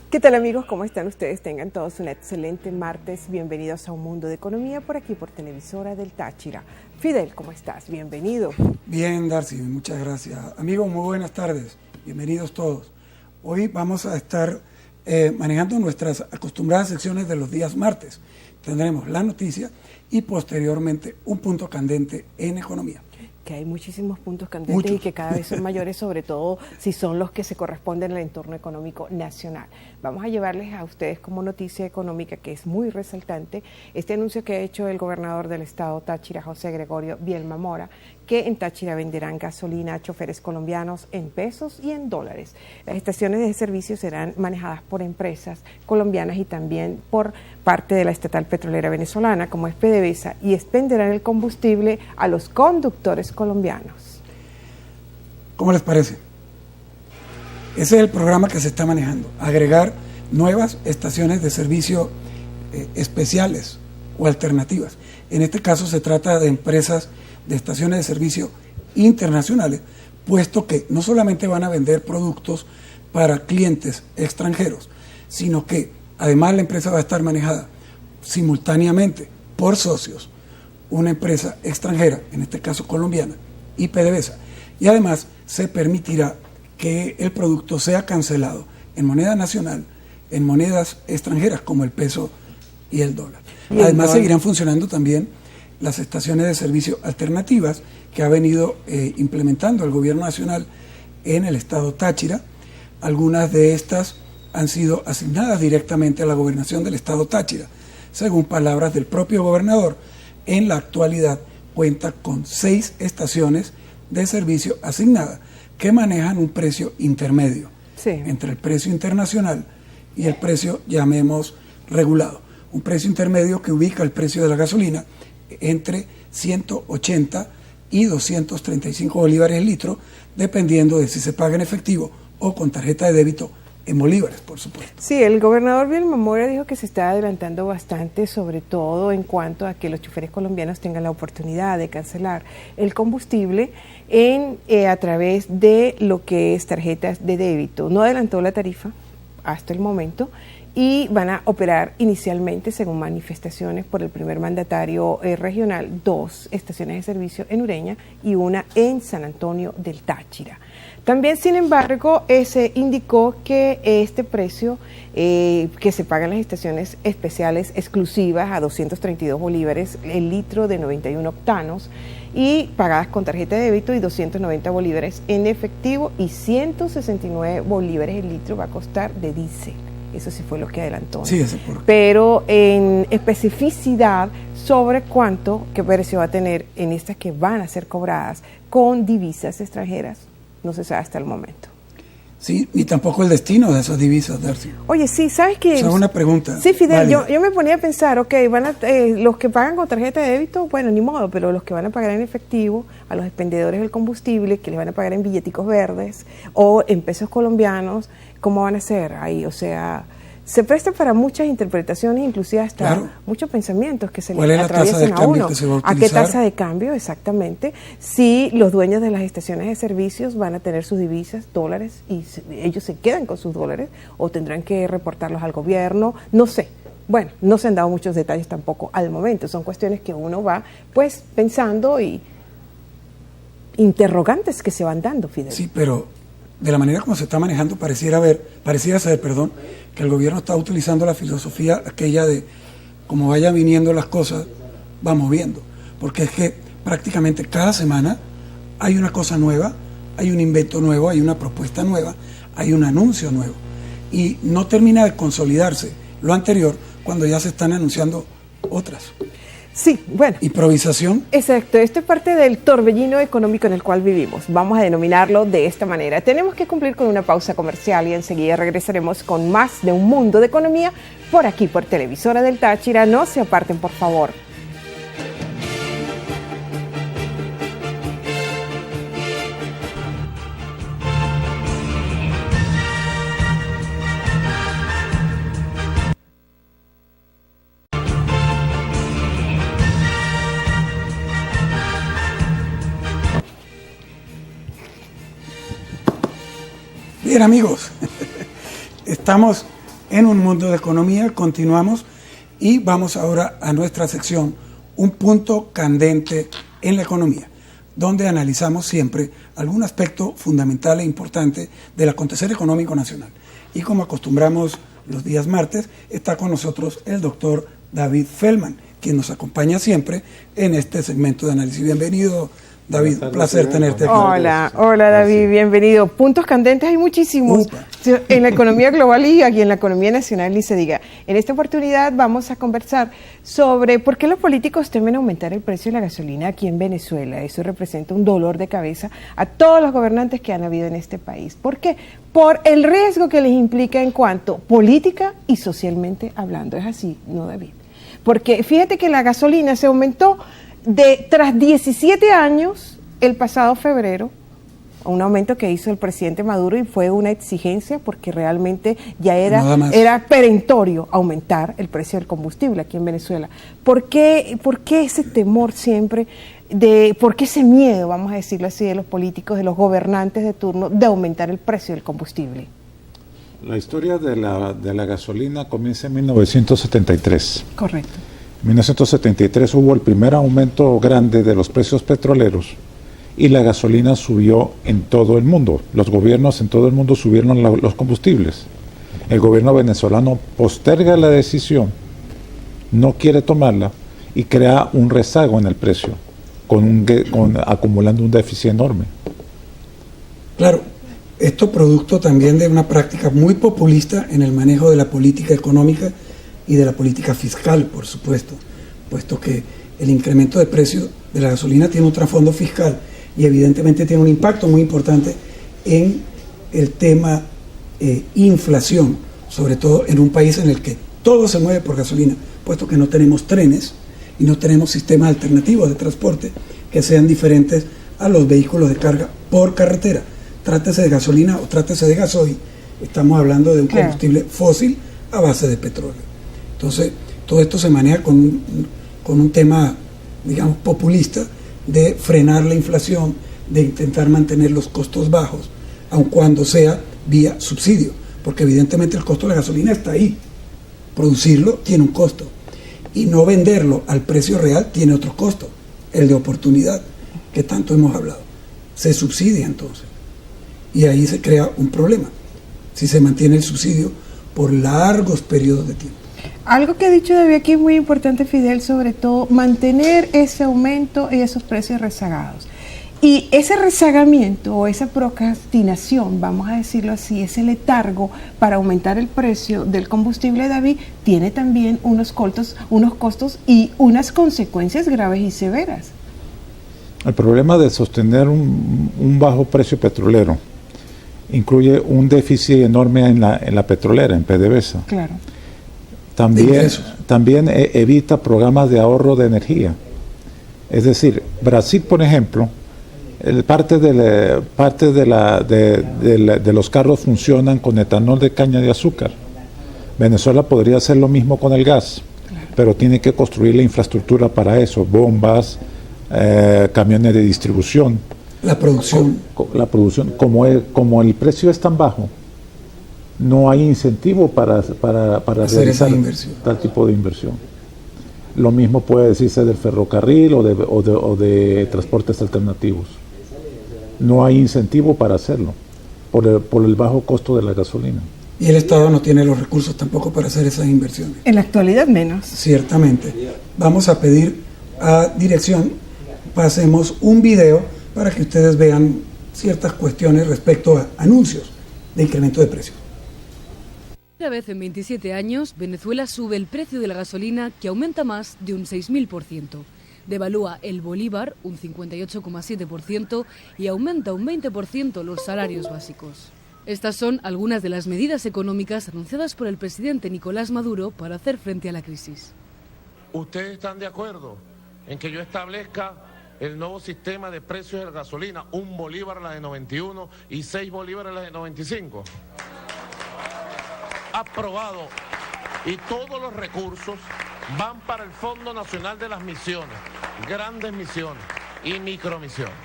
¿Qué tal, amigos? ¿Cómo están ustedes? Tengan todos un excelente martes. Bienvenidos a Un Mundo de Economía por aquí por Televisora del Táchira. Fidel, ¿cómo estás? Bienvenido. Bien, Darcy, muchas gracias. Amigos, muy buenas tardes. Bienvenidos todos. Hoy vamos a estar manejando nuestras acostumbradas secciones de los días martes. Tendremos la noticia y posteriormente un punto candente en economía. Que hay muchísimos puntos candentes y que cada vez son mayores, sobre todo si son los que se corresponden al entorno económico nacional. Vamos a llevarles a ustedes como noticia económica, que es muy resaltante, este anuncio que ha hecho el gobernador del estado Táchira, José Gregorio Bielma Mora, que en Táchira venderán gasolina a choferes colombianos en pesos y en dólares. Las estaciones de servicio serán manejadas por empresas colombianas y también por parte de la estatal petrolera venezolana, como es PDVSA, y expenderán el combustible a los conductores colombianos. ¿Cómo les parece? Ese es el programa que se está manejando, agregar nuevas estaciones de servicio especiales o alternativas. En este caso se trata de empresas de estaciones de servicio internacionales, puesto que no solamente van a vender productos para clientes extranjeros, sino que además la empresa va a estar manejada simultáneamente por socios, una empresa extranjera, en este caso colombiana, y PDVSA, y además se permitirá que el producto sea cancelado en moneda nacional, en monedas extranjeras como el peso y el dólar. Además seguirán funcionando también las estaciones de servicio alternativas que ha venido implementando el gobierno nacional en el estado Táchira. Algunas de estas han sido asignadas directamente a la gobernación del estado Táchira. Según palabras del propio gobernador, en la actualidad cuenta con 6 estaciones de servicio asignadas que manejan un precio intermedio entre el precio internacional y el precio, llamemos, regulado. Un precio intermedio que ubica el precio de la gasolina entre 180 y 235 bolívares el litro, dependiendo de si se paga en efectivo o con tarjeta de débito en bolívares, por supuesto. Sí, el gobernador Bielma Mora dijo que se está adelantando bastante, sobre todo en cuanto a que los choferes colombianos tengan la oportunidad de cancelar el combustible a través de lo que es tarjetas de débito. No adelantó la tarifa hasta el momento y van a operar inicialmente, según manifestaciones por el primer mandatario regional, 2 estaciones de servicio en Ureña y una en San Antonio del Táchira. También, sin embargo, se indicó que este precio que se paga en las estaciones especiales exclusivas a 232 bolívares el litro de 91 octanos y pagadas con tarjeta de débito, y 290 bolívares en efectivo, y 169 bolívares el litro va a costar de diésel. Eso sí fue lo que adelantó. Sí, ese por... Pero en especificidad sobre qué precio va a tener en estas que van a ser cobradas con divisas extranjeras, no se sabe hasta el momento. Sí, ni tampoco el destino de esas divisas, Darcy. Oye, sí, ¿sabes qué? Esa es una pregunta. Sí, Fidel, yo me ponía a pensar, los que pagan con tarjeta de débito, bueno, ni modo, pero los que van a pagar en efectivo, a los expendedores del combustible, que les van a pagar en billeticos verdes o en pesos colombianos, ¿cómo van a ser ahí? O sea, se presta para muchas interpretaciones, inclusive hasta muchos pensamientos que se le atraviesan a uno. ¿A qué tasa de cambio? Exactamente. Si los dueños de las estaciones de servicios van a tener sus divisas, dólares, y ellos se quedan con sus dólares, o tendrán que reportarlos al gobierno, no sé. Bueno, no se han dado muchos detalles tampoco al momento. Son cuestiones que uno va pues pensando y interrogantes que se van dando, Fidel. Sí, pero de la manera como se está manejando pareciera ser, que el gobierno está utilizando la filosofía aquella de como vayan viniendo las cosas, vamos viendo. Porque es que prácticamente cada semana hay una cosa nueva, hay un invento nuevo, hay una propuesta nueva, hay un anuncio nuevo. Y no termina de consolidarse lo anterior cuando ya se están anunciando otras. Sí, bueno. Improvisación. Exacto, esto es parte del torbellino económico en el cual vivimos. Vamos a denominarlo de esta manera. Tenemos que cumplir con una pausa comercial y enseguida regresaremos con más de Un Mundo de Economía por aquí, por Televisora del Táchira. No se aparten, por favor. Bien, amigos, estamos en Un Mundo de Economía. Continuamos y vamos ahora a nuestra sección Un punto candente en la economía, donde analizamos siempre algún aspecto fundamental e importante del acontecer económico nacional. Y como acostumbramos los días martes, está con nosotros el doctor David Feldman, quien nos acompaña siempre en este segmento de análisis. Bienvenido, David, un placer tenerte aquí. Hola David, bienvenido. Puntos candentes hay muchísimos en la economía global y aquí en la economía nacional, ni se diga. En esta oportunidad vamos a conversar sobre por qué los políticos temen aumentar el precio de la gasolina aquí en Venezuela. Eso representa un dolor de cabeza a todos los gobernantes que han habido en este país. ¿Por qué? Por el riesgo que les implica en cuanto política y socialmente hablando. Es así, ¿no, David? Porque fíjate que la gasolina se aumentó tras 17 años el pasado febrero, un aumento que hizo el presidente Maduro y fue una exigencia porque realmente ya era perentorio aumentar el precio del combustible aquí en Venezuela. ¿Por qué ese temor siempre por qué ese miedo, vamos a decirlo así, de los políticos, de los gobernantes de turno de aumentar el precio del combustible? La historia de la gasolina comienza en 1973. Correcto. En 1973 hubo el primer aumento grande de los precios petroleros y la gasolina subió en todo el mundo. Los gobiernos en todo el mundo subieron los combustibles. El gobierno venezolano posterga la decisión, no quiere tomarla y crea un rezago en el precio, acumulando un déficit enorme. Claro, esto producto también de una práctica muy populista en el manejo de la política económica y de la política fiscal, por supuesto, puesto que el incremento de precio de la gasolina tiene un trasfondo fiscal y evidentemente tiene un impacto muy importante en el tema inflación, sobre todo en un país en el que todo se mueve por gasolina, puesto que no tenemos trenes y no tenemos sistemas alternativos de transporte que sean diferentes a los vehículos de carga por carretera. Trátese de gasolina o trátese de gasoil, estamos hablando de un combustible fósil a base de petróleo. Entonces, todo esto se maneja con un tema, digamos, populista de frenar la inflación, de intentar mantener los costos bajos, aun cuando sea vía subsidio, porque evidentemente el costo de la gasolina está ahí. Producirlo tiene un costo y no venderlo al precio real tiene otro costo, el de oportunidad, que tanto hemos hablado. Se subsidia entonces y ahí se crea un problema, si se mantiene el subsidio por largos periodos de tiempo. Algo que ha dicho David aquí es muy importante, Fidel, sobre todo mantener ese aumento y esos precios rezagados. Y ese rezagamiento o esa procrastinación, vamos a decirlo así, ese letargo para aumentar el precio del combustible, David, tiene también unos costos y unas consecuencias graves y severas. El problema de sostener un bajo precio petrolero incluye un déficit enorme en la petrolera, en PDVSA. Claro. También evita programas de ahorro de energía. Es decir, Brasil, por ejemplo, parte de los carros funcionan con etanol de caña de azúcar. Venezuela podría hacer lo mismo con el gas, pero tiene que construir la infraestructura para eso, bombas, camiones de distribución. La producción. Como el precio es tan bajo, no hay incentivo para realizar tal tipo de inversión. Lo mismo puede decirse del ferrocarril o de transportes alternativos. No hay incentivo para hacerlo por el bajo costo de la gasolina. Y el Estado no tiene los recursos tampoco para hacer esas inversiones. En la actualidad menos. Ciertamente. Vamos a pedir a dirección, pasemos un video para que ustedes vean ciertas cuestiones respecto a anuncios de incremento de precios. Primera vez en 27 años, Venezuela sube el precio de la gasolina, que aumenta más de un 6.000%. Devalúa el bolívar un 58,7% y aumenta un 20% los salarios básicos. Estas son algunas de las medidas económicas anunciadas por el presidente Nicolás Maduro para hacer frente a la crisis. ¿Ustedes están de acuerdo en que yo establezca el nuevo sistema de precios de la gasolina, 1 bolívar la de 91 y 6 bolívares la de 95? Aprobado, y todos los recursos van para el Fondo Nacional de las Misiones, grandes misiones y micromisiones.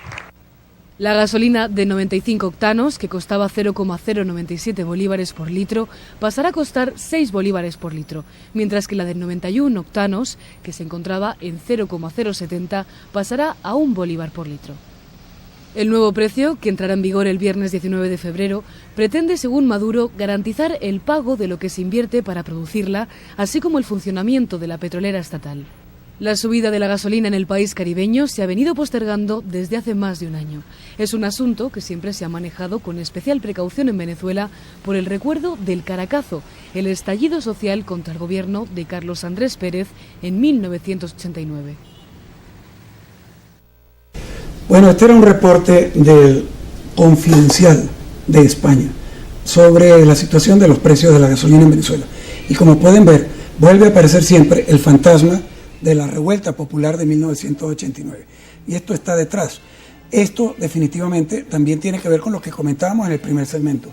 La gasolina de 95 octanos, que costaba 0,097 bolívares por litro, pasará a costar 6 bolívares por litro, mientras que la de 91 octanos, que se encontraba en 0,070, pasará a 1 bolívar por litro. El nuevo precio, que entrará en vigor el viernes 19 de febrero, pretende, según Maduro, garantizar el pago de lo que se invierte para producirla, así como el funcionamiento de la petrolera estatal. La subida de la gasolina en el país caribeño se ha venido postergando desde hace más de un año. Es un asunto que siempre se ha manejado con especial precaución en Venezuela por el recuerdo del Caracazo, el estallido social contra el gobierno de Carlos Andrés Pérez en 1989. Bueno, este era un reporte del Confidencial de España sobre la situación de los precios de la gasolina en Venezuela. Y como pueden ver, vuelve a aparecer siempre el fantasma de la revuelta popular de 1989. Y esto está detrás. Esto definitivamente también tiene que ver con lo que comentábamos en el primer segmento.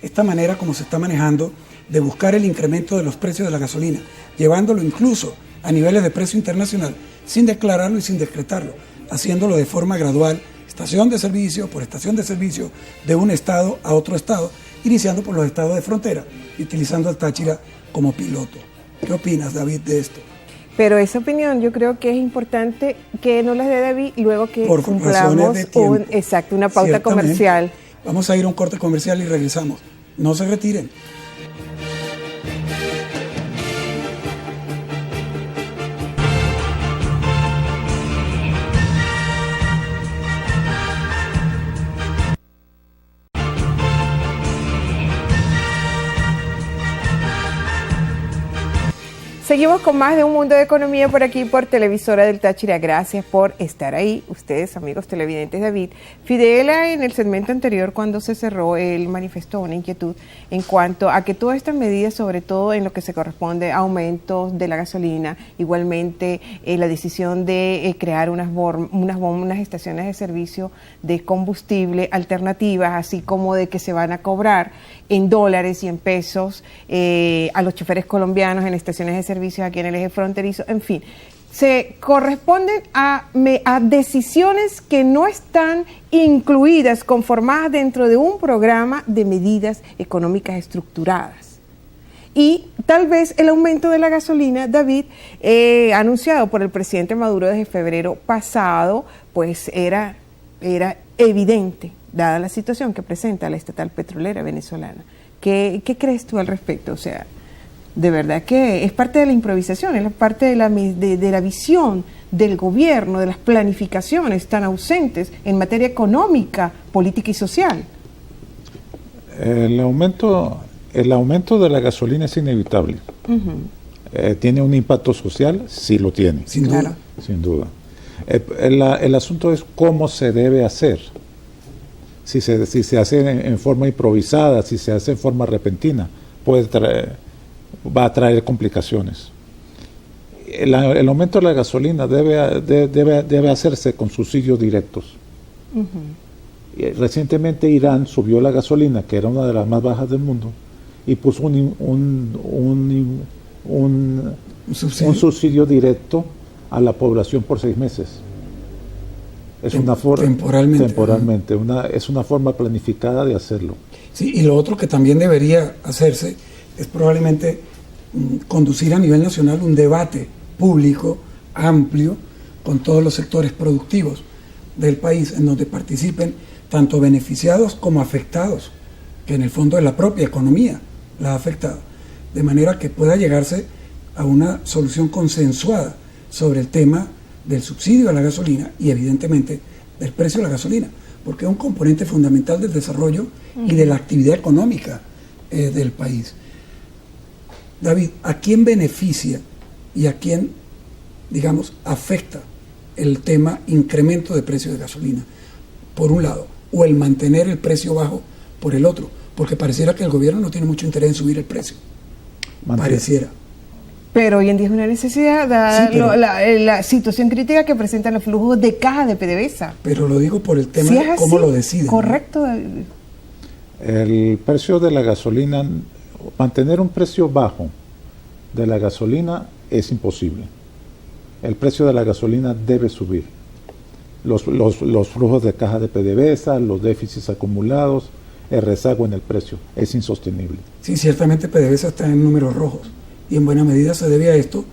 Esta manera como se está manejando de buscar el incremento de los precios de la gasolina, llevándolo incluso a niveles de precio internacional, sin declararlo y sin decretarlo, haciéndolo de forma gradual, estación de servicio por estación de servicio, de un estado a otro estado, iniciando por los estados de frontera y utilizando al Táchira como piloto. ¿Qué opinas, David, de esto? Pero esa opinión yo creo que es importante que nos la dé David luego que por cumplamos una pauta comercial. Vamos a ir a un corte comercial y regresamos. No se retiren. Seguimos con más de Un Mundo de Economía por aquí, por Televisora del Táchira. Gracias por estar ahí, ustedes, amigos televidentes. David, Fidela en el segmento anterior, cuando se cerró, él manifestó una inquietud en cuanto a que todas estas medidas, sobre todo en lo que se corresponde a aumentos de la gasolina, igualmente la decisión de crear unas estaciones de servicio de combustible alternativas, así como de que se van a cobrar en dólares y en pesos a los choferes colombianos en estaciones de servicio aquí en el eje fronterizo, en fin, se corresponden a decisiones que no están incluidas, conformadas dentro de un programa de medidas económicas estructuradas. Y tal vez el aumento de la gasolina, David, anunciado por el presidente Maduro desde febrero pasado, pues era evidente, dada la situación que presenta la estatal petrolera venezolana. ¿Qué crees tú al respecto? O sea, de verdad que es parte de la improvisación, es parte de la visión del gobierno, de las planificaciones tan ausentes en materia económica, política y social. El aumento de la gasolina es inevitable. ¿Tiene un impacto social? Sí lo tiene. Sin duda. Claro. Sin duda. El asunto es cómo se debe hacer. Si se hace en forma improvisada, si se hace en forma repentina, va a traer complicaciones. El aumento de la gasolina debe hacerse con subsidios directos. Recientemente Irán subió la gasolina, que era una de las más bajas del mundo, y puso un subsidio directo a la población por 6 meses. Es una forma temporalmente, es una forma planificada de hacerlo. Sí, y lo otro que también debería hacerse es probablemente conducir a nivel nacional un debate público amplio con todos los sectores productivos del país, en donde participen tanto beneficiados como afectados, que en el fondo es la propia economía la ha afectado, de manera que pueda llegarse a una solución consensuada sobre el tema del subsidio a la gasolina y evidentemente del precio de la gasolina, porque es un componente fundamental del desarrollo y de la actividad económica del país. David, ¿a quién beneficia y a quién, digamos, afecta el tema incremento de precio de gasolina, por un lado, o el mantener el precio bajo por el otro? Porque pareciera que el gobierno no tiene mucho interés en subir el precio. Pareciera. Pero hoy en día es una necesidad, dada la situación crítica que presentan los flujos de caja de PDVSA. Pero lo digo por el tema de cómo lo deciden. Correcto. ¿No? El precio de la gasolina, mantener un precio bajo de la gasolina es imposible. El precio de la gasolina debe subir. los flujos de caja de PDVSA, los déficits acumulados, el rezago en el precio. Es insostenible. Sí, ciertamente PDVSA está en números rojos y en buena medida se debe a esto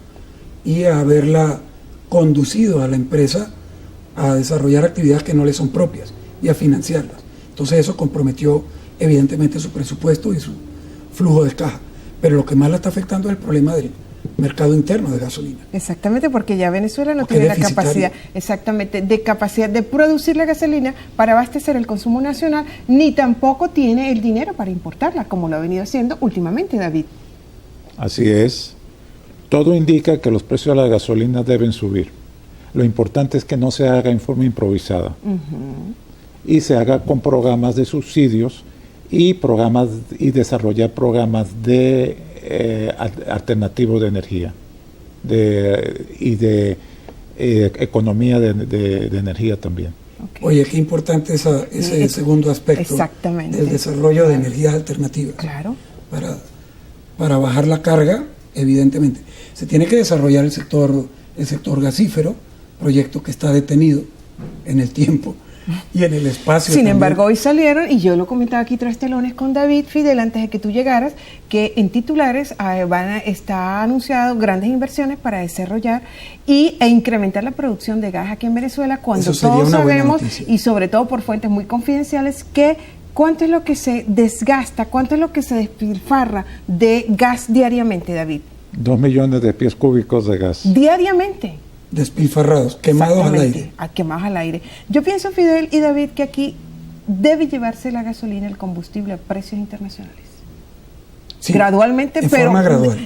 y a haberla conducido a la empresa a desarrollar actividades que no le son propias y a financiarlas. Entonces eso comprometió evidentemente su presupuesto y su flujo de caja. Pero lo que más la está afectando es el problema del mercado interno de gasolina. Exactamente, porque ya Venezuela no tiene la capacidad, exactamente, de capacidad de producir la gasolina para abastecer el consumo nacional, ni tampoco tiene el dinero para importarla, como lo ha venido haciendo últimamente, David. Así es. Todo indica que los precios de la gasolina deben subir. Lo importante es que no se haga en forma improvisada y se haga con programas de subsidios y desarrollar programas de alternativos de energía y de economía de energía también. Okay. Oye, qué importante ese segundo aspecto del desarrollo de energías alternativas. Claro. Para bajar la carga, evidentemente. Se tiene que desarrollar el sector gasífero, proyecto que está detenido en el tiempo y en el espacio. Sin embargo, hoy salieron, y yo lo comentaba aquí tras telones con David, Fidel, antes de que tú llegaras, que en titulares está anunciado grandes inversiones para desarrollar e incrementar la producción de gas aquí en Venezuela, cuando todos sabemos, y sobre todo por fuentes muy confidenciales, que cuánto es lo que se desgasta, cuánto es lo que se despilfarra de gas diariamente, David. 2 millones de pies cúbicos de gas. Diariamente. Despilfarrados, quemados al aire. Quemados al aire. Yo pienso, Fidel y David, que aquí debe llevarse la gasolina, el combustible a precios internacionales. Sí, gradualmente,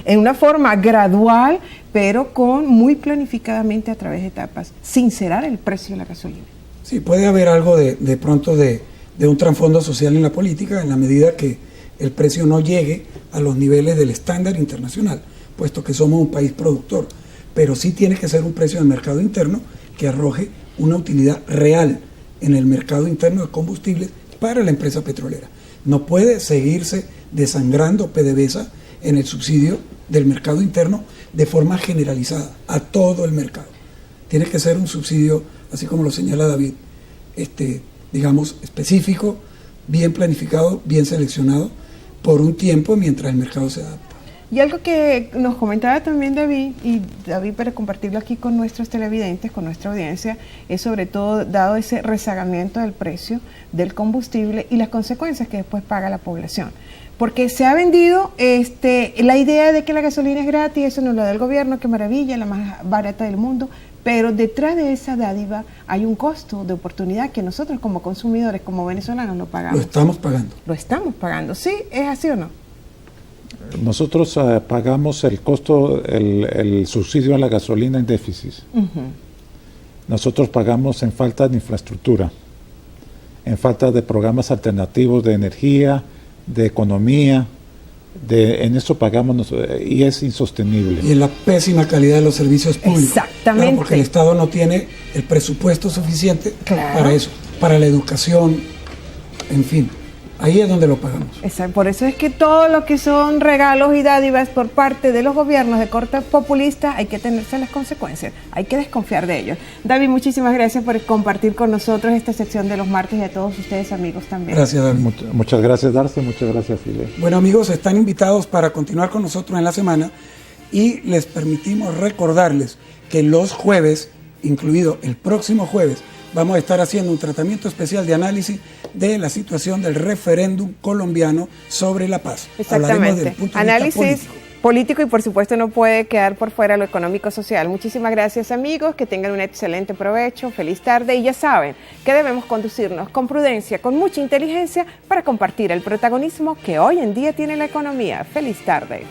en una forma gradual, pero muy planificadamente a través de etapas, sincerar el precio de la gasolina. Sí, puede haber algo de pronto de un trasfondo social en la política, en la medida que el precio no llegue a los niveles del estándar internacional, puesto que somos un país productor. Pero sí tiene que ser un precio del mercado interno que arroje una utilidad real en el mercado interno de combustibles para la empresa petrolera. No puede seguirse desangrando PDVSA en el subsidio del mercado interno de forma generalizada a todo el mercado. Tiene que ser un subsidio, así como lo señala David, digamos, específico, bien planificado, bien seleccionado, por un tiempo mientras el mercado se adapta. Y algo que nos comentaba también David, para compartirlo aquí con nuestros televidentes, con nuestra audiencia, es sobre todo dado ese rezagamiento del precio del combustible y las consecuencias que después paga la población. Porque se ha vendido la idea de que la gasolina es gratis, eso nos lo da el gobierno, qué maravilla, la más barata del mundo, pero detrás de esa dádiva hay un costo de oportunidad que nosotros como consumidores, como venezolanos, no pagamos. Lo estamos pagando. Lo estamos pagando, ¿sí? ¿Es así o no? Nosotros pagamos el costo, el subsidio a la gasolina en déficit. Nosotros pagamos en falta de infraestructura, en falta de programas alternativos de energía, de economía, en eso pagamos y es insostenible. Y en la pésima calidad de los servicios públicos. Exactamente. Claro, porque el Estado no tiene el presupuesto suficiente para eso, para la educación, en fin. Ahí es donde lo pagamos. Exacto. Por eso es que todo lo que son regalos y dádivas por parte de los gobiernos de corte populista hay que tenerse las consecuencias, hay que desconfiar de ellos. David, muchísimas gracias por compartir con nosotros esta sección de los martes y a todos ustedes amigos también. Gracias, David. Muchas gracias, Darcy, muchas gracias, Fidel. Bueno, amigos, están invitados para continuar con nosotros en la semana y les permitimos recordarles que los jueves, incluido el próximo jueves, vamos a estar haciendo un tratamiento especial de análisis de la situación del referéndum colombiano sobre la paz. Exactamente. Del punto de análisis político y por supuesto no puede quedar por fuera lo económico-social. Muchísimas gracias amigos, que tengan un excelente provecho, feliz tarde y ya saben que debemos conducirnos con prudencia, con mucha inteligencia para compartir el protagonismo que hoy en día tiene la economía. Feliz tarde.